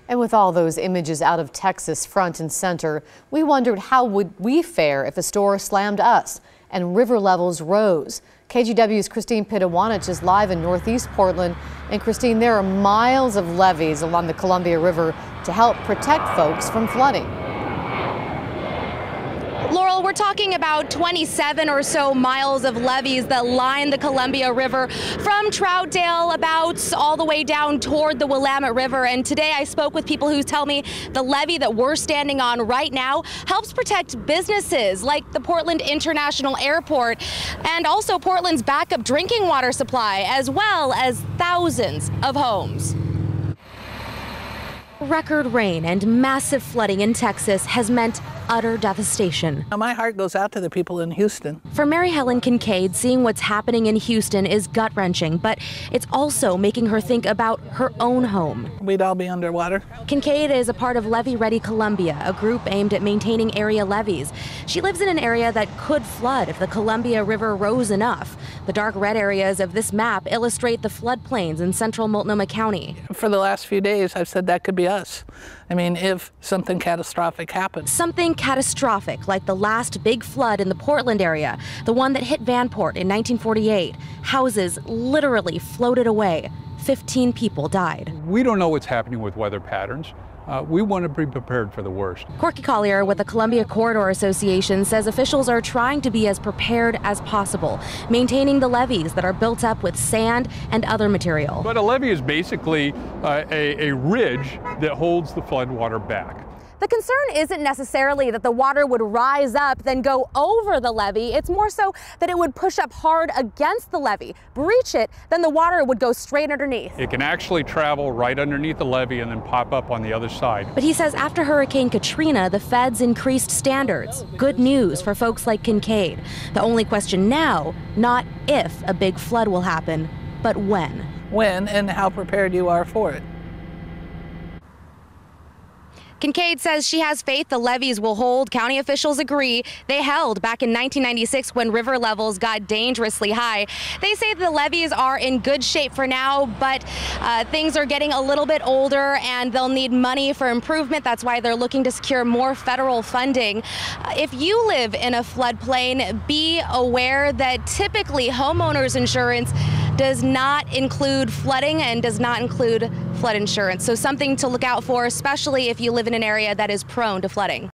And with all those images out of Texas front and center, we wondered how would we fare if a storm slammed us and river levels rose. KGW's Christine Pitawanich is live in northeast Portland. And Christine, there are miles of levees along the Columbia River to help protect folks from flooding. Laurel, we're talking about 27 or so miles of levees that line the Columbia River from Troutdale about all the way down toward the Willamette River. And today I spoke with people who tell me the levee that we're standing on right now helps protect businesses like the Portland International Airport and also Portland's backup drinking water supply, as well as thousands of homes. Record rain and massive flooding in Texas has meant utter devastation. My heart goes out to the people in Houston. For Mary Helen Kincaid, seeing what's happening in Houston is gut-wrenching, but it's also making her think about her own home. We'd all be underwater. Kincaid is a part of Levee Ready Columbia, a group aimed at maintaining area levees. She lives in an area that could flood if the Columbia River rose enough. The dark red areas of this map illustrate the floodplains in central Multnomah County. For the last few days, I've said that could be us. I mean, if something catastrophic happens. Something catastrophic, like the last big flood in the Portland area, the one that hit Vanport in 1948. Houses literally floated away. 15 people died. We don't know what's happening with weather patterns. We want to be prepared for the worst. Corky Collier with the Columbia Corridor Association says officials are trying to be as prepared as possible, maintaining the levees that are built up with sand and other material. But a levee is basically a ridge that holds the floodwater back. The concern isn't necessarily that the water would rise up, then go over the levee. It's more so that it would push up hard against the levee, breach it, then the water would go straight underneath. It can actually travel right underneath the levee and then pop up on the other side. But he says after Hurricane Katrina, the feds increased standards. Good news for folks like Kincaid. The only question now, not if a big flood will happen, but when. When and how prepared you are for it. Kincaid says she has faith the levees will hold. County officials agree. They held back in 1996 when river levels got dangerously high. They say the levees are in good shape for now, but things are getting a little bit older and they'll need money for improvement. That's why they're looking to secure more federal funding. If you live in a floodplain, be aware that typically homeowners insurance does not include flooding and does not include flood insurance. So something to look out for, especially if you live in an area that is prone to flooding.